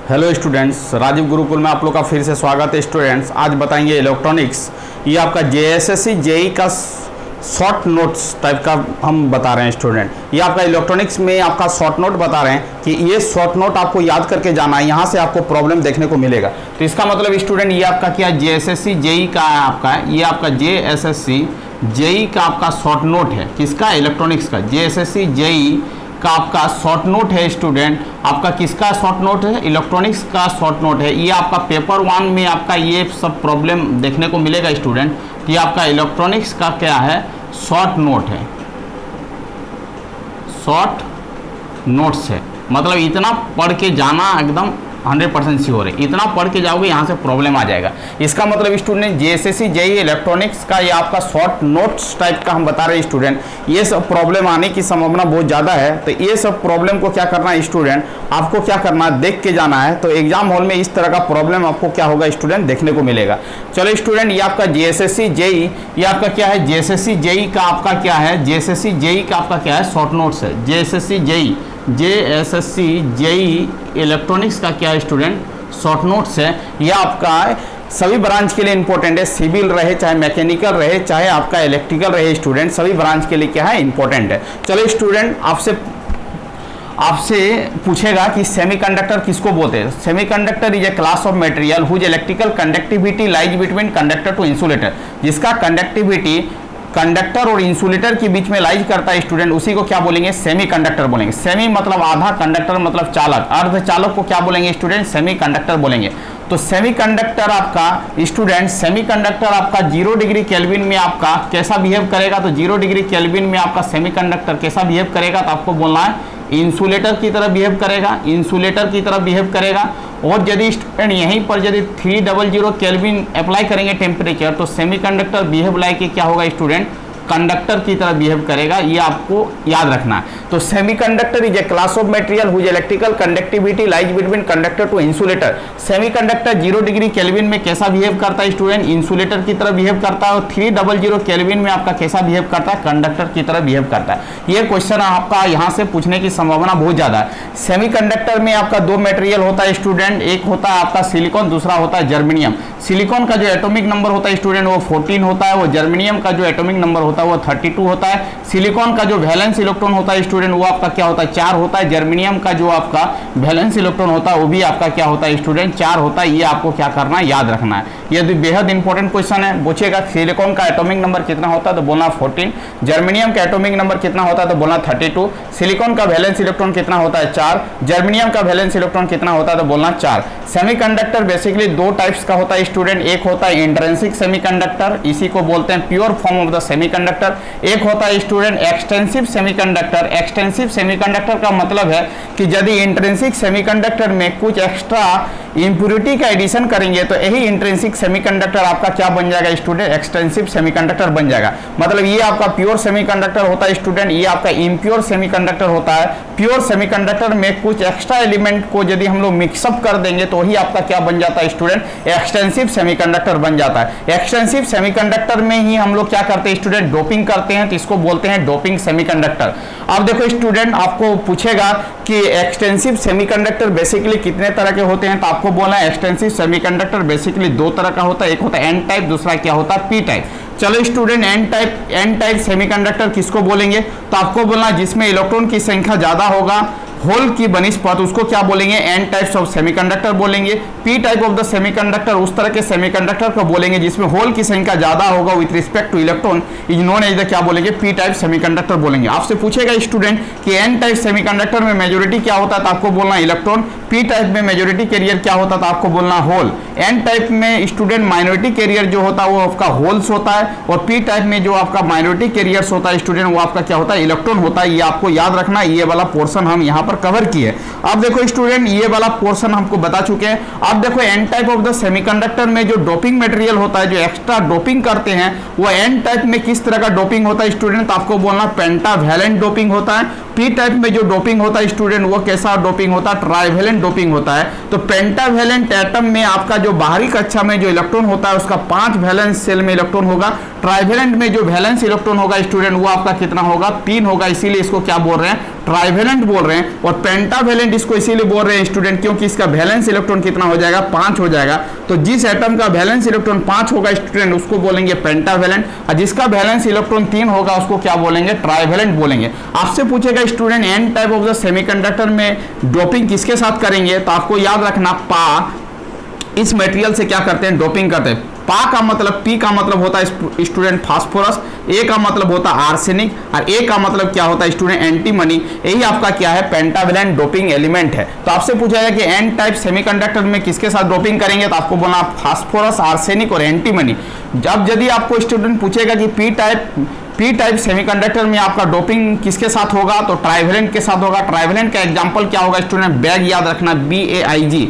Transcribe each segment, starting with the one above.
Hello students, Rajiv Gurukul में आप लोग का फिर से स्वागत है। स्टूडेंट्स, आज बताएंगे इलेक्ट्रॉनिक्स। ये आपका जेएसएससी जेई का शॉर्ट नोट्स टाइप का हम बता रहे हैं स्टूडेंट। ये आपका इलेक्ट्रॉनिक्स में आपका शॉर्ट नोट बता रहे हैं कि ये शॉर्ट नोट आपको याद करके जाना है, यहाँ से आपको प्रॉब्लम देखने को मिलेगा। तो इसका मतलब स्टूडेंट ये आपका क्या जेएसएससी जेई का है, आपका ये आपका जेएसएससी जेई का आपका शॉर्ट नोट है। किसका? इलेक्ट्रॉनिक्स का। जेएसएससी जेई का आपका शॉर्ट नोट है स्टूडेंट। आपका किसका शॉर्ट नोट है? इलेक्ट्रॉनिक्स का शॉर्ट नोट है। ये आपका पेपर 1 में आपका ये सब प्रॉब्लम देखने को मिलेगा स्टूडेंट। ये आपका इलेक्ट्रॉनिक्स का क्या है? शॉर्ट नोट है, शॉर्ट नोट्स है। मतलब इतना पढ़ के जाना एकदम 100% श्योर है। इतना पढ़ के जाओगे यहाँ से प्रॉब्लम आ जाएगा। इसका मतलब स्टूडेंट जेएसएससी जेई इलेक्ट्रॉनिक्स का ये आपका शॉर्ट नोट्स टाइप का हम बता रहे हैं स्टूडेंट। ये सब प्रॉब्लम आने की संभावना बहुत ज़्यादा है। तो ये सब प्रॉब्लम को क्या करना है स्टूडेंट, आपको क्या करना है, देख के जाना है। तो एग्जाम हॉल में इस तरह का प्रॉब्लम आपको क्या होगा स्टूडेंट, देखने को मिलेगा। चलो स्टूडेंट, ये आपका जेएसएससी जेई, ये आपका क्या है? जेएसएससी जेई का आपका क्या है? जेएसएससी जेई का आपका क्या है? शॉर्ट नोट्स है। JSSC JE, JSSC JE electronics का क्या है स्टूडेंट? शॉर्ट नोट्स है। यह आपका सभी ब्रांच के लिए इंपॉर्टेंट है। सिविल रहे, चाहे मैकेनिकल रहे, चाहे आपका इलेक्ट्रिकल रहे स्टूडेंट, सभी ब्रांच के लिए क्या है? इंपॉर्टेंट है। चलो स्टूडेंट, आपसे पूछेगा कि सेमीकंडक्टर किसको बोलते हैं। Semiconductor is a class of material whose electrical conductivity lies between conductor to insulator. जिसका कंडक्टिविटी कंडक्टर और इंसुलेटर के बीच में लाइज करता है स्टूडेंट, उसी को क्या बोलेंगे? सेमीकंडक्टर बोलेंगे। सेमी मतलब आधा, कंडक्टर मतलब चालक, अर्धचालक को क्या बोलेंगे स्टूडेंट? सेमीकंडक्टर बोलेंगे। तो सेमीकंडक्टर आपका स्टूडेंट, सेमीकंडक्टर आपका 0 डिग्री केल्विन में आपका कैसा बिहेव करेगा? तो 0 डिग्री केल्विन में आपका सेमीकंडक्टर कैसा बिहेव करेगा? तो आपको बोलना है इंसुलेटर की तरह बिहेव करेगा, इंसुलेटर की तरह बिहेव करेगा। और यदि स्टूडेंट यहीं पर यदि 300 केल्विन अप्लाई करेंगे टेम्परेचर, तो सेमीकंडक्टर बिहेव लाइक क्या होगा स्टूडेंट? कंडक्टर की तरह बिहेव करेगा। ये आपको याद रखना है। तो semiconductor is a class of material whose electrical conductivity lies between conductor to insulator. Semiconductor 0 degree kelvin में कैसा बिहेव करता है स्टूडेंट? इंसुलेटर की तरह बिहेव करता है। और 300 केल्विन में आपका कैसा बिहेव करता है? कंडक्टर की तरह बिहेव करता है। ये क्वेश्चन आपका यहाँ से पूछने की संभावना बहुत ज्यादा है। सेमीकंडक्टर में आपका 2 मटेरियल होता है स्टूडेंट, एक होता है आपका सिलिकॉन, दूसरा होता है जर्मेनियम। सिलिकॉन का जो एटॉमिक नंबर होता है स्टूडेंट वो 14 होता है। वो जर्मेनियम का जो एटॉमिक नंबर होता है वो 32 होता है। सिलिकॉन का जो वैलेंस इलेक्ट्रॉन होता है स्टूडेंट वो आपका क्या होता है? 4 होता है। जर्मेनियम का जो आपका वैलेंस इलेक्ट्रॉन होता है वो भी आपका क्या होता है स्टूडेंट? 4 होता है। ये आपको क्या करना है? याद रखना है। ये बेहद इंपॉर्टेंट क्वेश्चन है। पूछेगा सिलिकॉन का एटॉमिक नंबर कितना होता है? तो बोलना 14। जर्मेनियम का एटॉमिक नंबर कितना होता है? तो बोलना 32। सिलिकॉन का वैलेंस इलेक्ट्रॉन कितना होता है? 4। जर्मेनियम का वैलेंस इलेक्ट्रॉन कितना होता है? तो बोलना 4। सेमीकंडक्टर बेसिकली 2 टाइप्स का होता है स्टूडेंट। एक होता है इंट्रिंसिक सेमीकंडक्टर, इसी को बोलते हैं pure form of the semiconductor. एक होता है student extensive semiconductor. Extensive semiconductor का मतलब है कि यदि इंट्रिंसिक सेमीकंडक्टर में कुछ एक्स्ट्रा इंप्योरिटी का एडिशन करेंगे तो यही इंट्रिंसिक सेमीकंडक्टर आपका क्या बन जाएगा स्टूडेंट? एक्सटेंसिव सेमीकंडक्टर बन जाएगा। मतलब ये आपका प्योर सेमीकंडक्टर होता है स्टूडेंट, ये आपका इम्प्योर सेमीकंडक्टर होता है। प्योर सेमीकंडक्टर में कुछ एक्स्ट्रा एलिमेंट को यदि हम लोग मिक्सअप कर देंगे तो ही आपका क्या बन जाता है स्टूडेंट? एक्सटेंसिव सेमीकंडक्टर बन जाता है। एक्सटेंसिव सेमीकंडक्टर में ही हम लोग क्या करते हैं स्टूडेंट? डोपिंग करते हैं, तो इसको बोलते हैं डोपिंग सेमीकंडक्टर। अब देखो स्टूडेंट, आपको पूछेगा कि एक्सटेंसिव सेमीकंडक्टर बेसिकली कितने तरह के होते हैं, तो आपको बोलना है एक्सटेंसिव सेमीकंडक्टर बेसिकली 2 तरह का होता है। एक होता है एन टाइप, दूसरा क्या होता है? P type. चलो स्टूडेंट, एन टाइप सेमीकंडक्टर किसको बोलेंगे? तो आपको बोलना जिसमें इलेक्ट्रॉन की संख्या ज्यादा होगा, होल की बनिस्पत, उसको क्या बोलेंगे? एन टाइप्स ऑफ सेमीकंडक्टर बोलेंगे। P type of the semiconductor उस तरह के सेमीकंडक्टर को बोलेंगे जिसमें होल की संख्या ज्यादा होगा with respect to electron, is known as the क्या बोलेंगे? पी टाइप सेमीकंडक्टर बोलेंगे। आपसे पूछेगा स्टूडेंट कि एन टाइप सेमीकंडक्टर में मेजॉरिटी क्या होता है? तो आपको बोलना इलेक्ट्रॉन। पी टाइप में मेजॉरिटी कैरियर क्या होता है? तो आपको बोलना होल। एन टाइप में स्टूडेंट माइनॉरिटी कैरियर जो होता है वो आपका होल्स होता है, और पी टाइप में जो आपका माइनॉरिटी कैरियर्स होता है स्टूडेंट वो आपका क्या होता है? इलेक्ट्रॉन होता है। ये आपको याद रखना है। ये वाला पोर्शन हम यहाँ पर कवर किए। अब देखो स्टूडेंट, ये वाला पोर्शन हमको बता चुके हैं। अब देखो N type of the semiconductor में जो डोपिंग मटेरियल होता है, जो एक्स्ट्रा डोपिंग करते हैं, वो एन टाइप में किस तरह का डोपिंग होता है स्टूडेंट? तो आपको बोलना पेंटावैलेंट डोपिंग होता है। पी टाइप में जो डोपिंग होता है स्टूडेंट, वो कैसा डोपिंग होता है? ट्राइवेलेंट डोपिंग होता है। तो पेंटावेलेंट एटम में आपका जो बाहरी कक्षा में जो इलेक्ट्रॉन होता है उसका 5 वैलेंस शेल में इलेक्ट्रॉन होगा। ट्राइवेलेंट में जो वैलेंस इलेक्ट्रॉन होगा स्टूडेंट, वो आपका कितना होगा? 3 होगा, इसीलिए इसको क्या बोल रहे हैं? ट्राइवेलेंट बोल रहे हैं। और पेंटावेलेंट इसको इसीलिए बोल रहे हैं स्टूडेंट क्योंकि इसका वैलेंस इलेक्ट्रॉन कितना हो जाएगा? 5 हो जाएगा। तो जिस एटम का वैलेंस इलेक्ट्रॉन 5 होगा स्टूडेंट, उसको बोलेंगे पेंटावेलेंट, और जिसका वैलेंस इलेक्ट्रॉन 3 होगा उसको क्या बोलेंगे? ट्राइवेलेंट बोलेंगे। आपसे पूछेगा student N type of the semiconductor में डोपिंग किसके साथ करेंगे? तो आपको याद रखना, पा इस मटेरियल से क्या करते हैं? डोपिंग करते हैं। पा का मतलब, पी का मतलब होता है स्टूडेंट फास्फोरस, ए का मतलब होता है आर्सेनिक, और ए का मतलब क्या होता है स्टूडेंट? एंटीमनी। यही आपका क्या है? पेंटावेलेंट डोपिंग एलिमेंट है। तो आपसे पूछा कि एन टाइप सेमीकंडक्टर में किसके साथ डोपिंग करेंगे? तो आपको बोलना फास्फोरस, आर्सेनिक और एंटीमनी। जब यदि आपको स्टूडेंट पूछेगा कि पी टाइप सेमीकंडक्टर में आपका डोपिंग किसके साथ होगा? तो ट्राइवेलेंट के साथ होगा। ट्राइवेलेंट का एग्जांपल क्या होगा स्टूडेंट? बैग याद रखना, BAIG।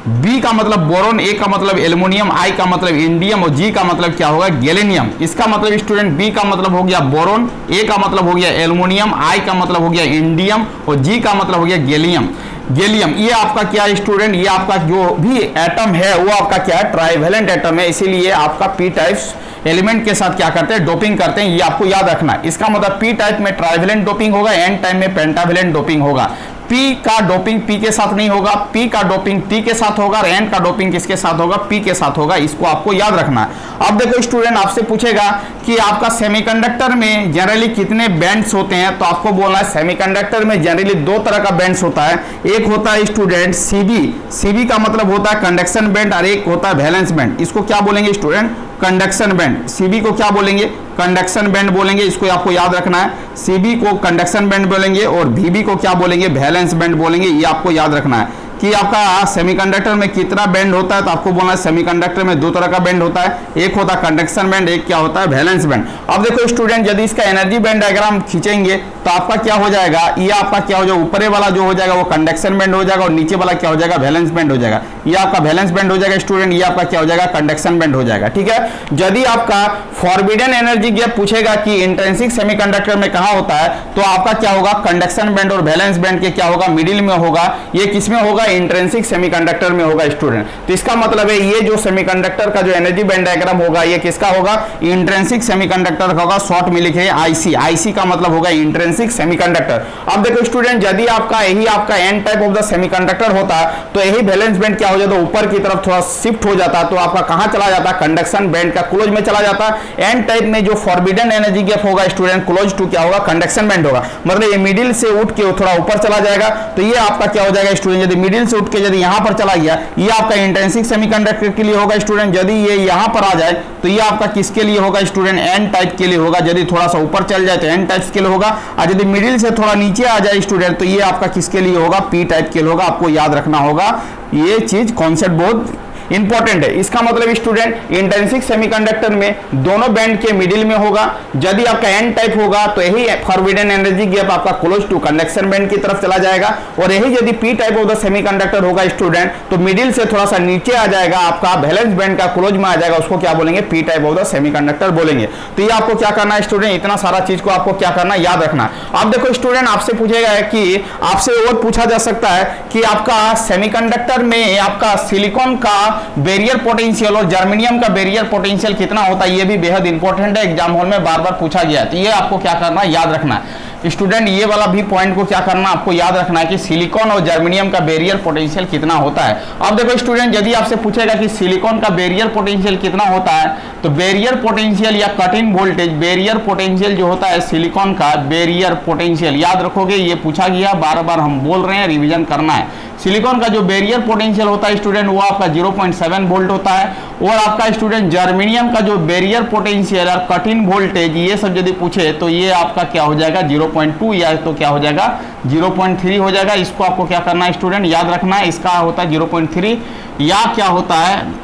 बी का मतलब बोरोन, ए का मतलब एल्युमिनियम, आई का मतलब इंडियम और जी का मतलब क्या होगा? गैलेनियम। इसका मतलब स्टूडेंट बी का मतलब हो गया बोरोन, ए का मतलब हो गया एल्युमिनियम, आई का मतलब हो गया इंडियम और जी का मतलब हो गया गैलियम। ये आपका क्या है स्टूडेंट? ये आपका जो भी एटम है वो आपका क्या है? ट्राइवेलेंट एटम है। इसीलिए आपका पी टाइप एलिमेंट के साथ क्या करते हैं? डोपिंग करते हैं। ये आपको याद रखना है। इसका मतलब पी टाइप में ट्राइवेलेंट डोपिंग होगा, एन टाइप में पेंटावेलेंट डोपिंग होगा। पी का डोपिंग पी के साथ नहीं होगा, पी का डोपिंग टी के साथ होगा, और एन का डोपिंग किसके साथ होगा? पी के साथ होगा। इसको आपको याद रखना है। अब देखो स्टूडेंट, आपसे पूछेगा कि आपका सेमीकंडक्टर में जनरली कितने बैंड्स होते हैं? तो आपको बोलना है सेमीकंडक्टर में जनरली 2 तरह का बैंड्स होता है। एक होता है स्टूडेंट सीबी का मतलब होता है कंडक्शन बैंड, और एक होता है वैलेंस बैंड। इसको क्या बोलेंगे स्टूडेंट? Conduction band. सीबी को क्या बोलेंगे? कंडक्शन बैंड बोलेंगे। इसको आपको याद रखना है। सीबी को कंडक्शन बैंड बोलेंगे और वीबी को क्या बोलेंगे? वैलेंस बैंड बोलेंगे। ये आपको याद रखना है कि आपका सेमीकंडक्टर में कितना बैंड होता है। तो आपको बोलना है सेमीकंडक्टर में 2 तरह का बैंड होता है। एक होता है कंडक्शन बैंड, एक क्या होता है? Valence band. अब देखो स्टूडेंट, यदि इसका एनर्जी बैंड डायग्राम खींचेंगे तो आपका क्या हो जाएगा? ये आपका क्या हो जाएगा? ऊपरे वाला जो हो जाएगा वो कंडक्शन बैंड हो जाएगा और नीचे वाला क्या हो जाएगा? वैलेंस बैंड हो जाएगा। ये आपका वैलेंस बैंड हो जाएगा स्टूडेंट, ये आपका क्या हो जाएगा? कंडक्शन बैंड हो जाएगा। ठीक है। यदि आपका फॉरबिडन एनर्जी गैप पूछेगा कि इंट्रिंसिक सेमीकंडक्टर में कहां होता है, तो आपका क्या होगा? कंडक्शन बैंड और वैलेंस बैंड के क्या होगा? मिडिल में होगा। ये किसमें होगा? इंट्रिंसिक सेमीकंडक्टर में होगा स्टूडेंट। तो इसका मतलब है ये जो सेमीकंडक्टर का जो एनर्जी बैंड डायग्राम होगा ये किसका होगा? इंट्रिंसिक सेमीकंडक्टर का होगा। शॉर्ट में लिखे आईसी का मतलब होगा इंट्रिंसिक सेमीकंडक्टर। अब देखो स्टूडेंट, यदि आपका यही आपका N type of the semiconductor होता तो यही वैलेंस बैंड क्या हो जाता? ऊपर की तरफ थोड़ा शिफ्ट हो जाता, तो आपका कहां चला जाता? कंडक्शन बैंड का क्लोज में चला जाता। एन टाइप में जो फॉरबिडन एनर्जी गैप होगा स्टूडेंट, क्लोज टू क्या होगा? कंडक्शन बैंड होगा। मतलब ये मिडिल से उठ के थोड़ा ऊपर चला जाएगा, तो ये आपका क्या हो जाएगा स्टूडेंट? यदि मिडिल से उठ के यदि यहां पर चला गया, ये आपका इंट्रिंसिक सेमीकंडक्टर के लिए होगा स्टूडेंट। यदि ये यहां पर आ जाए तो ये आपका किसके लिए होगा स्टूडेंट? एन टाइप के लिए होगा। यदि थोड़ा सा ऊपर चल जाए तो एन टाइप के लिए होगा, और यदि मिडिल से थोड़ा नीचे आ जाए स्टूडेंट तो ये आपका किसके लिए होगा? पी टाइप के लिए होगा। आपको याद रखना होगा, ये चीज कॉन्सेप्ट बहुत इंपॉर्टेंट है। इसका मतलब स्टूडेंट इंट्रिंसिक सेमीकंडक्टर में दोनों बैंड के मिडिल में होगा। यदि आपका एन टाइप होगा तो यही फॉरबिडन एनर्जी गैप आपका क्लोज टू कंडक्शन बैंड की तरफ चला जाएगा, और यही यदि P type of the semiconductor होगा स्टूडेंट तो मिडिल से थोड़ा सा नीचे आ जाएगा, आपका वैलेंस बैंड का क्लोज में आ जाएगा, उसको क्या बोलेंगे? P type of the semiconductor बोलेंगे। तो ये आपको क्या करना है स्टूडेंट? इतना सारा चीज को आपको क्या करना है? याद रखना। अब देखो स्टूडेंट, आपसे पूछेगा कि आपसे और पूछा जा सकता है कि आपका सेमीकंडक्टर में आपका सिलिकॉन का बैरियर पोटेंशियल और जर्मेनियम का बैरियर पोटेंशियल कितना होता है? ये भी बेहद इंपॉर्टेंट है, एग्जाम हॉल में बार बार पूछा गया है। तो ये आपको क्या करना है? याद रखना है स्टूडेंट। ये वाला भी पॉइंट को क्या करना आपको याद रखना है कि सिलिकॉन और जर्मेनियम का बैरियर पोटेंशियल कितना होता है। अब देखो स्टूडेंट, यदि आपसे पूछेगा कि सिलिकॉन का बैरियर पोटेंशियल कितना होता है, तो बैरियर पोटेंशियल या cut in voltage barrier potential जो होता है सिलिकॉन का बैरियर पोटेंशियल, याद रखोगे, ये पूछा गया, बार बार हम बोल रहे हैं, रिविजन करना है। सिलिकॉन का जो बैरियर पोटेंशियल होता है स्टूडेंट वो आपका 0.7 वोल्ट होता है, और आपका स्टूडेंट जर्मेनियम का जो बैरियर पोटेंशियल और कट इन वोल्टेज ये सब यदि पूछे तो ये आपका क्या हो जाएगा? 0.2 या तो क्या हो जाएगा? 0.3 हो जाएगा। इसको आपको क्या करना है स्टूडेंट? याद रखना है। इसका होता है 0.3 या क्या होता है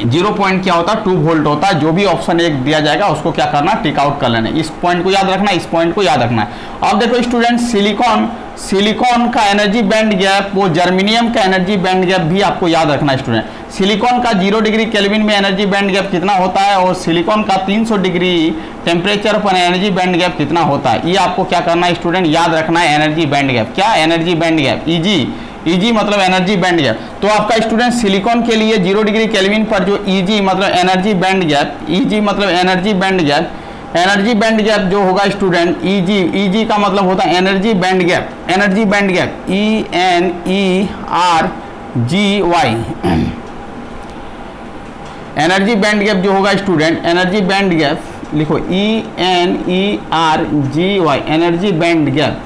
0 क्या होता है 2 वोल्ट होता है। जो भी ऑप्शन एक दिया जाएगा उसको क्या करना? टिक आउट कर लेना। इस पॉइंट को याद रखना, इस पॉइंट को याद रखना है। अब देखो स्टूडेंट, सिलिकॉन सिलिकॉन का एनर्जी बैंड गैप, वो जर्मेनियम का एनर्जी बैंड गैप भी आपको याद रखना है स्टूडेंट। सिलिकॉन का 0 डिग्री केल्विन में एनर्जी बैंड गैप कितना होता है और सिलिकॉन का 300 डिग्री टेम्परेचर पर एनर्जी बैंड गैप कितना होता है, ये आपको क्या करना है स्टूडेंट, याद रखना है। एनर्जी बैंड गैप, क्या एनर्जी बैंड गैप, ईजी मतलब एनर्जी बैंड गैप। तो आपका स्टूडेंट सिलिकॉन के लिए 0 डिग्री केल्विन पर जो ईजी मतलब एनर्जी बैंड गैप, ईजी मतलब energy band gap, energy band gap जो होगा स्टूडेंट, ईजी का मतलब होता है energy band gap, energy band gap ENERGY, energy band gap जो होगा स्टूडेंट, एनर्जी बैंड गैप लिखो ENERGY, energy band gap,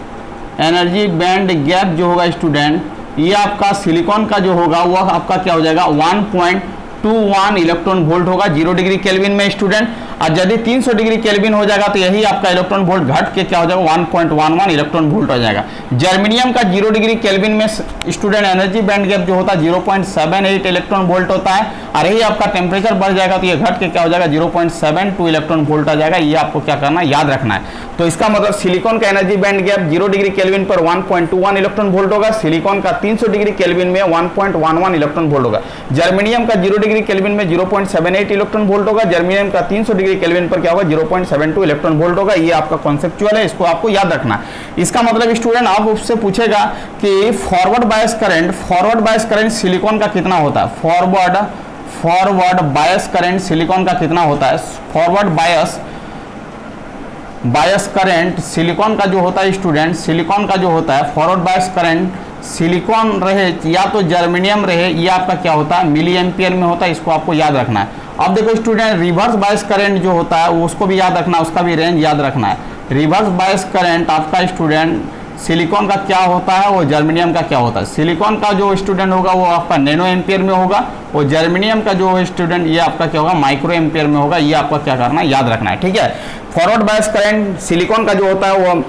energy band gap जो होगा स्टूडेंट, ये आपका सिलिकॉन का जो होगा वो आपका क्या हो जाएगा 1.21 इलेक्ट्रॉन वोल्ट होगा 0 डिग्री केल्विन में स्टूडेंट। और यदि 300 डिग्री केल्विन हो जाएगा तो यही आपका इलेक्ट्रॉन वोल्ट घट के क्या हो जाएगा 1.11 इलेक्ट्रॉन वोल्ट हो जाएगा। जर्मेनियम का 0 डिग्री केल्विन में स्टूडेंट एनर्जी बैंड गैप जो होता है 0.78 इलेक्ट्रॉन वोल्ट होता है, और यही आपका टेम्परेचर बढ़ जाएगा तो ये घट के क्या हो जाएगा 0.72 इलेक्ट्रॉन वोल्ट आ जाएगा। ये आपको क्या करना है, याद रखना है। तो इसका मतलब सिलिकॉन का energy band gap 0 degree kelvin पर 1.21 इलेक्ट्रॉन वोल्ट होगा, सिलिकॉन का 300 डिग्री केल्विन में 1.11 इलेक्ट्रॉन वोल्ट होगा। जर्मेनियम का 0 डिग्री केल्विन में 0.78 इलेक्ट्रॉन वोल्ट होगा, जर्मेनियम का 300 डिग्री केल्विन पर क्या होगा 0.72 इलेक्ट्रॉन वोल्ट होगा। ये आपका कॉन्सेप्चुअल है, इसको आपको याद रखना है। इसका मतलब स्टूडेंट आप उससे पूछेगा कि फॉरवर्ड बायस करंट सिलिकॉन का कितना होता है, फॉरवर्ड बायस करंट सिलिकॉन का कितना होता है, फॉरवर्ड बायस करंट सिलिकॉन का जो होता है स्टूडेंट, सिलिकॉन का जो होता है फॉरवर्ड बायस करंट सिलिकॉन रहे या तो जर्मेनियम रहे, ये आपका क्या होता है मिली एम्पियर में होता है, इसको आपको याद रखना है। अब देखो स्टूडेंट रिवर्स बायस करंट जो होता है उसको भी याद रखना है, उसका भी रेंज याद रखना है। रिवर्स बायस करंट आपका स्टूडेंट सिलिकॉन का क्या होता है और जर्मेनियम का क्या होता है। सिलिकॉन का जो स्टूडेंट होगा वो आपका नैनो एम्पियर में होगा और जर्मेनियम का जो स्टूडेंट ये आपका क्या होगा माइक्रो एम्पियर में होगा। ये आपका क्या करना है, याद रखना है, ठीक है। फॉरवर्ड बायस करंट सिलिकॉन का जो होता है वो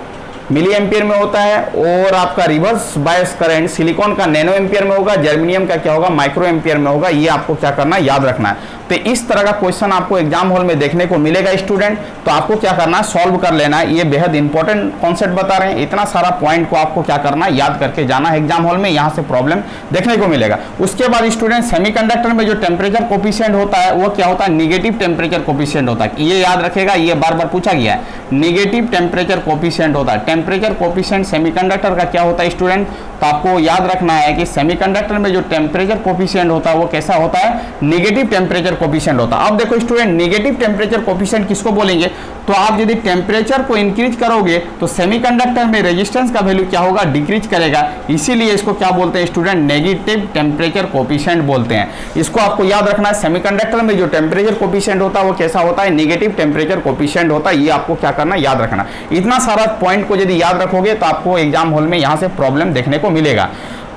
मिली एम्पियर में होता है और आपका रिवर्स बायस करंट सिलिकॉन का नैनो एम्पियर में होगा, जर्मेनियम का क्या होगा माइक्रो एम्पियर में होगा। ये आपको क्या करना है, याद रखना है। तो इस तरह का क्वेश्चन आपको एग्जाम हॉल में देखने को मिलेगा स्टूडेंट, तो आपको क्या करना है, सॉल्व कर लेना है। ये बेहद इंपॉर्टेंट कॉन्सेप्ट बता रहे हैं, इतना सारा पॉइंट को आपको क्या करना है, याद करके जाना है एग्जाम हॉल में, यहाँ से प्रॉब्लम देखने को मिलेगा। उसके बाद स्टूडेंट सेमीकंडक्टर में जो टेम्परेचर कोफिशिएंट होता है वो क्या होता है, निगेटिव टेम्परेचर कोफिशिएंट होता है। ये याद रखेगा, ये बार बार पूछा गया है, निगेटिव टेम्परेचर कोफिशिएंट होता है। टेम्परेचर कोफिशिएंट सेमीकंडक्टर का क्या होता है स्टूडेंट, तो आपको याद रखना है कि सेमीकंडक्टर में जो टेम्परेचर कोफिशिएंट होता है वो कैसा होता है, नेगेटिव टेम्परेचर कोफिशिएंट होता है। अब देखो स्टूडेंट नेगेटिव टेम्परेचर कोफिशिएंट किसको बोलेंगे, तो आप यदि टेम्परेचर को इंक्रीज करोगे तो सेमीकंडक्टर में रेजिस्टेंस का वैल्यू क्या होगा, डिक्रीज करेगा। इसीलिए इसको क्या बोलते हैं स्टूडेंट, नेगेटिव टेम्परेचर कोफिशिएंट बोलते हैं। इसको आपको याद रखना है, सेमीकंडक्टर में जो टेम्परेचर कोफिशिएंट होता है वो कैसा होता है, नेगेटिव टेम्परेचर कोफिशिएंट होता है। ये आपको क्या करना है, याद रखना। इतना सारा पॉइंट को यदि याद रखोगे तो आपको एग्जाम हॉल में यहाँ से प्रॉब्लम देखने को मिलेगा।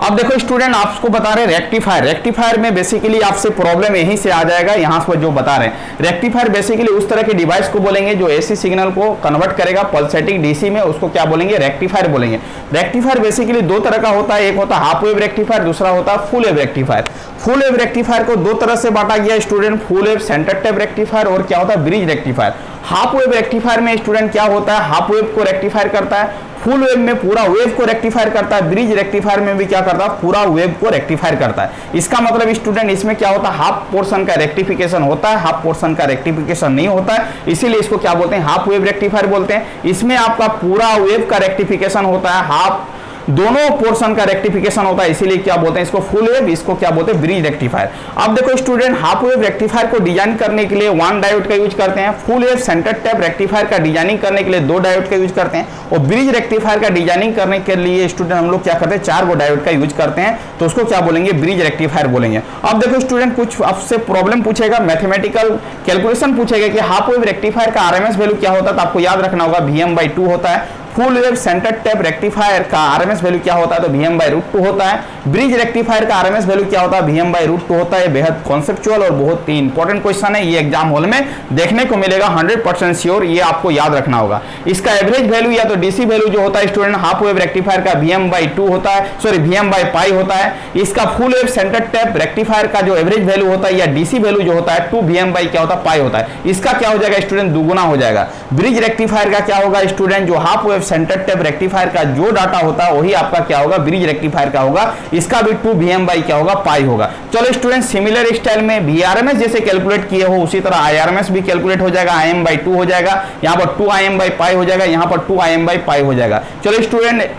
अब देखो स्टूडेंट आपको बता रहे रेक्टिफायर, रेक्टिफायर में बेसिकली आपसे प्रॉब्लम यहीं से आ जाएगा, यहाँ पर जो बता रहे हैं। रेक्टिफायर बेसिकली उस तरह के डिवाइस को बोलेंगे जो एसी सिग्नल को कन्वर्ट करेगा पल्सेटिंग डीसी में, उसको क्या बोलेंगे, रेक्टिफायर बोलेंगे। रेक्टिफायर बेसिकली दो तरह का होता है, एक होता है हाफ वेव रेक्टिफायर, दूसरा होता है full wave rectifier. Full wave rectifier को दो तरह से बांटा गया student, full wave centre tap rectifier और क्या होता है bridge rectifier. Half wave rectifier में स्टूडेंट क्या होता है, हाफ वेव को रेक्टिफायर करता है, फुल वेव में पूरा वेव को रेक्टिफायर करता है, ब्रिज रेक्टिफायर में भी क्या करता है, पूरा वेव को रेक्टिफायर करता है। इसका मतलब स्टूडेंट इसमें क्या होता है, हाफ पोर्शन का रेक्टिफिकेशन होता है, हाफ पोर्शन का रेक्टिफिकेशन नहीं होता है, इसीलिए इसको क्या बोलते हैं, हाफ वेव रेक्टिफायर बोलते हैं। इसमें आपका पूरा वेव का रेक्टिफिकेशन होता है, हाफ दोनों पोर्शन का रेक्टिफिकेशन होता है, इसीलिए क्या बोलते हैं इसको फुल वेव, इसको क्या बोलते हैं ब्रिज रेक्टिफायर। अब देखो स्टूडेंट हाफ वेव रेक्टिफायर को डिजाइन करने के लिए 1 डायोड का यूज करते हैं, full wave centre tap rectifier का डिजाइनिंग करने के लिए 2 डायोड का यूज करते हैं और ब्रिज रेक्टिफायर का डिजाइनिंग करने के लिए स्टूडेंट हम लोग क्या करते हैं 4 डायोड का यूज करते हैं, तो उसको क्या बोलेंगे, ब्रिज रेक्टिफायर बोलेंगे। अब देखो स्टूडेंट कुछ आपसे प्रॉब्लम पूछेगा, मैथमेटिकल कैलकुलेशन पूछेगा कि हाफ वेव रेक्टिफायर का आरएमएस वैल्यू क्या होता है, तो आपको याद रखना होगा Vm/2 होता है। Full wave centre tap rectifier का आरएमएस वैल्यू क्या होता है, तो Vm/√2 होता है। ब्रिज रेक्टिफायर का आरएमएस वैल्यू क्या होता है, Vm/√2 होता है। बेहद कॉन्सेप्चुअल और बहुत ही इंपॉर्टेंट क्वेश्चन है, ये एग्जाम हॉल में देखने को मिलेगा 100% श्योर, ये आपको याद रखना होगा। इसका एवरेज वैल्यू या तो डीसी वैल्यू जो होता है स्टूडेंट हाफ वेव रेक्टिफायर का Vm/2 होता है, सॉरी Vm/π होता है। इसका full wave centre tap rectifier का जो एवरेज वैल्यू होता है या डीसी वैल्यू जो होता है 2 Vm/ क्या होता है, पाई होता है। इसका क्या हो जाएगा स्टूडेंट, दुगुना हो जाएगा। ब्रिज रेक्टिफायर का क्या होगा स्टूडेंट, जो half wave wave centre tap rectifier का जो डाटा होता है वही आपका क्या होगा, ब्रिज रेक्टिफायर का होगा। इसका भी 2 Vm बाई क्या होगा, पाई होगा। चलो स्टूडेंट, सिमिलर स्टाइल में Vrms जैसे कैलकुलेट किए हो उसी तरह Irms भी कैलकुलेट हो जाएगा, Im बाई 2 हो जाएगा, यहाँ पर 2 Im बाई पाई हो जाएगा, यहाँ पर 2 Im बाई पाई हो जाएगा। चलो स्टूडेंट,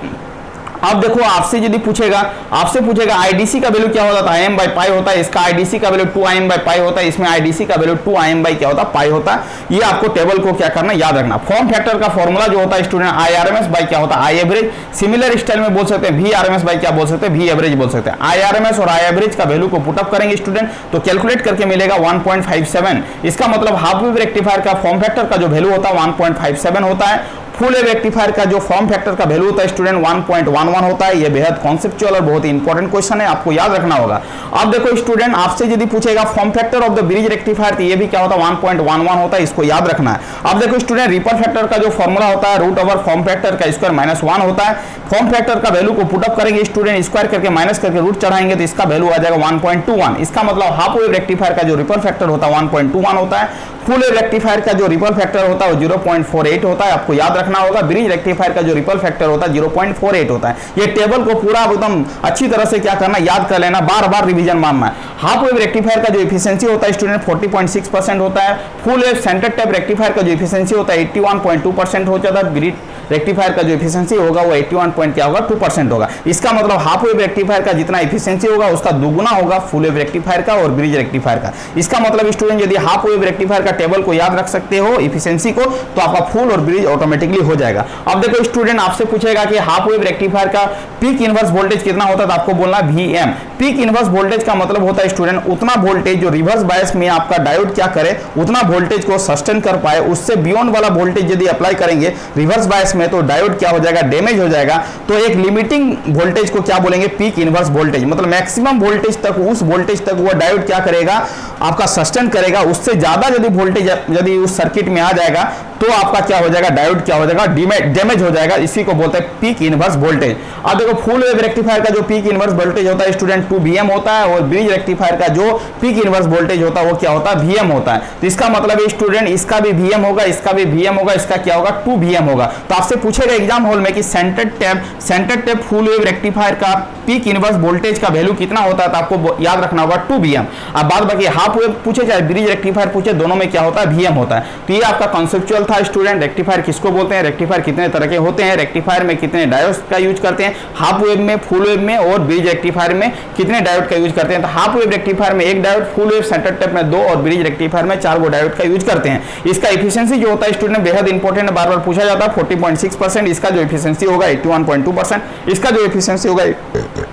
अब देखो आपसे यदि पूछेगा, आपसे पूछेगा आईडीसी का वैल्यू क्या होता है, Im बाई पाई होता है, इसका आईडीसी का वैल्यू 2 Im बाई पाई होता है, इसमें आईडीसी का वैल्यू 2 Im बाई क्या होता है, पाई होता है। ये आपको टेबल को क्या करना, याद रखना। फॉर्म फैक्टर का फॉर्मूला जो होता है स्टूडेंट, Irms बाई क्या होता है, आई एवरेज। सिमिलर स्टाइल में बोल सकते हैं Vrms बाई क्या बोल सकते हैं, वी एवरेज बोल सकते हैं। Irms और आई एवरेज का वैल्यू को पुटअप करेंगे स्टूडेंट तो कैलकुलेट करके मिलेगा 1.57। इसका मतलब हाफ वेव रेक्टिफायर का फॉर्म फैक्टर का जो वैल्यू होता है 1.57 होता है। फुल वेव रेक्टिफायर का जो फॉर्म फैक्टर का वैल्यू होता है स्टूडेंट 1.11 होता है। ये बेहद कॉन्सेप्चुअल और बहुत इंपॉर्टेंट क्वेश्चन है, आपको याद रखना होगा। अब देखो स्टूडेंट, आपसे यदि पूछेगा form factor of the bridge rectifier तो ये भी क्या होता है, 1.11 होता है, इसको याद रखना है। अब देखो स्टूडेंट, रिपल फैक्टर का जो फॉर्मूला होता है रूट ओवर फॉर्म फैक्टर का स्क्वायर -1 होता है। फॉर्म फैक्टर का वैल्यू को पुटअप करेंगे स्टूडेंट, स्क्वायर करके माइनस करके रूट चढ़ाएंगे तो इसका वैल्यू आ जाएगा 1.21। इसका मतलब हाफ वेव रेक्टिफायर का जो रिपल फैक्टर होता है 1.21 होता है। फुल वेव रेक्टिफायर का जो रिपल फैक्टर होता है वो 0.48 होता है, आपको याद रखना होगा। ब्रिज रेक्टिफायर का जो रिपल फैक्टर होता है 0.48 होता है। ये टेबल को पूरा एकदम अच्छी तरह से क्या करना, याद कर लेना, बार बार रिवीजन मारना है। हाफ वेव रेक्टिफायर का जो एफिशिएंसी होता है स्टूडेंट 40.6% होता है। Full wave centre tap rectifier का जो एफिशिएंसी होता है 81.2% हो जाता है। ब्रिज रेक्टिफायर का जो एफिशिएंसी होगा वो 81.2% होगा। इसका मतलब हाफ वेव रेक्टिफायर का जितना एफिशिएंसी होगा उसका दुगुना होगा फुल वेव रेक्टिफायर का और ब्रिज रेक्टिफायर का। इसका मतलब स्टूडेंट, यदि हाफ वेव रेक्टिफायर का टेबल को याद रख सकते हो एफिशिएंसी को, तो आपका फुल और ब्रिज ऑटोमेटिकली हो जाएगा। अब देखो स्टूडेंट, आपसे पूछेगा कि हाफ वेव रेक्टिफायर का पीक इनवर्स वोल्टेज कितना होता है तो आपको बोलना Vm। पीक इनवर्स वोल्टेज का मतलब होता है स्टूडेंट उतना वोल्टेज जो रिवर्स बायस में आपका डायोड क्या करे, उतना वोल्टेज को सस्टेन कर पाए। उससे बियॉन्ड वाला वोल्टेज यदि अप्लाई करेंगे रिवर्स बायस में तो डायोड क्या हो जाएगा, डैमेज हो जाएगा। तो एक लिमिटिंग वोल्टेज को क्या बोलेंगे, पीक इनवर्स वोल्टेज। मतलब मैक्सिमम वोल्टेज तक, उस वोल्टेज तक वो डायोड क्या करेगा, आपका सस्टेन करेगा। उससे ज्यादा यदि वोल्टेज यदि उस सर्किट में आ जाएगा तो आपका क्या हो जाएगा, डायोड क्या हो जाएगा, डैमेज हो जाएगा। इसी को बोलते हैं पीक इनवर्स वोल्टेज। अब देखो फुल वेव रेक्टिफायर का जो पीक इनवर्स वोल्टेज होता है स्टूडेंट 2 Vm होता है, और ब्रिज रेक्टिफायर का जो पीक इनवर्स वोल्टेज होता है वो क्या होता है, Vm होता है। तो इसका मतलब स्टूडेंट, इसका भी Vm होगा, इसका भी Vm होगा, इसका क्या होगा, 2 Vm होगा। तो आपसे पूछेगा एग्जाम हॉल में कि centre tap full wave rectifier का पीक इनवर्स वोल्टेज का वैल्यू कितना होता है, तो आपको याद रखना होगा 2 Vm। अब बाद बाकी हाफ वेव पूछे चाहे ब्रिज रेक्टिफायर पूछे, दोनों में क्या होता है, Vm होता है। तो ये आपका कॉन्सेप्चुअल था स्टूडेंट। रेक्टिफायर किसको बोलते हैं, रेक्टिफायर कितने तरह के होते हैं, रेक्टिफायर में कितने डायोड्स का यूज करते हैं, हाफ वेव में, फुल वेव में और ब्रिज रेक्टिफायर में कितने डायोड का यूज करते हैं। तो हाफ वेव रेक्टिफायर में 1 diode, full wave centre tap में 2 और ब्रिज रेक्टिफायर में 4 डायोड का यूज करते हैं। इसका एफिशिएंसी जो होता है स्टूडेंट बेहद इंपॉर्टेंट है, बार बार पूछा जाता है, 40.6%। इसका जो एफिशिएंसी होगा 81.2%। इसका जो एफिशिएंसी होगा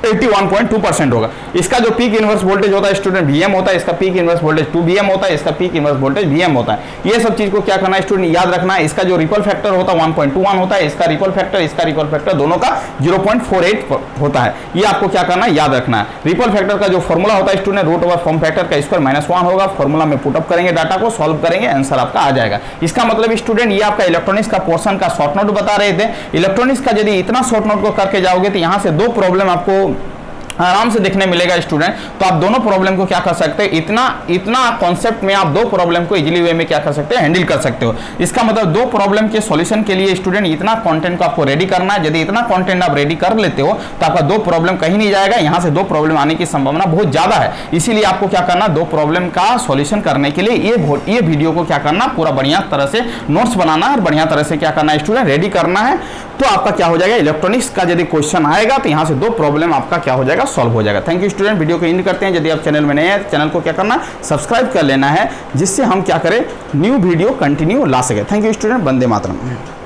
81.2% होगा। इसका जो पीक इनवर्स वोल्टेज होता है स्टूडेंट Vm होता है, इसका पीक इनवर्स वोल्टेज 2 Vm होता है, इसका पीक इनवर्स वोल्टेज Vm होता है। ये सब चीज को क्या करना है स्टूडेंट, याद रखना है। इसका जो रिपल फैक्टर होता है 1.21 होता है, इसका रिपल फैक्टर दोनों का 0.48 होता है। ये आपको क्या करना है, याद रखना है। रिपल फैक्टर का जो फॉर्मूला होता है student root over form factor का स्क्वायर -1 होगा। फॉर्मूला में पुटअप करेंगे, डाटा को सॉल्व करेंगे, आंसर आपका आ जाएगा। इसका मतलब स्टूडेंट ये आपका इलेक्ट्रॉनिक्स का पोर्शन का शॉर्ट नोट बता रहे थे। इलेक्ट्रॉनिक्स का यदि इतना शॉर्ट नोट को करके जाओगे तो यहाँ से 2 प्रॉब्लम आपको आराम से देखने मिलेगा स्टूडेंट। तो आप दोनों प्रॉब्लम को क्या कर सकते हैं, इतना कॉन्सेप्ट में आप 2 प्रॉब्लम को इजीली वे में क्या कर सकते हैं, हैंडल कर सकते हो। इसका मतलब 2 प्रॉब्लम के सॉल्यूशन के लिए स्टूडेंट इतना कंटेंट को आपको रेडी करना है। यदि इतना कंटेंट आप रेडी कर लेते हो तो आपका 2 प्रॉब्लम कहीं नहीं जाएगा। यहाँ से 2 प्रॉब्लम आने की संभावना बहुत ज्यादा है। इसीलिए आपको क्या करना, 2 प्रॉब्लम का सॉल्यूशन करने के लिए ये वीडियो को क्या करना, पूरा बढ़िया तरह से नोट्स बनाना है और बढ़िया तरह से क्या करना है स्टूडेंट, रेडी करना है। तो आपका क्या हो जाएगा, इलेक्ट्रॉनिक्स का यदि क्वेश्चन आएगा तो यहाँ से 2 प्रॉब्लम आपका क्या हो जाएगा, सॉल्व हो जाएगा। Thank you student. वीडियो को एंड करते हैं। यदि आप चैनल में नए हैं तो चैनल को क्या करना, सब्सक्राइब कर लेना है, जिससे हम क्या करें, न्यू वीडियो कंटिन्यू ला सके। Thank you student. Vande Mataram.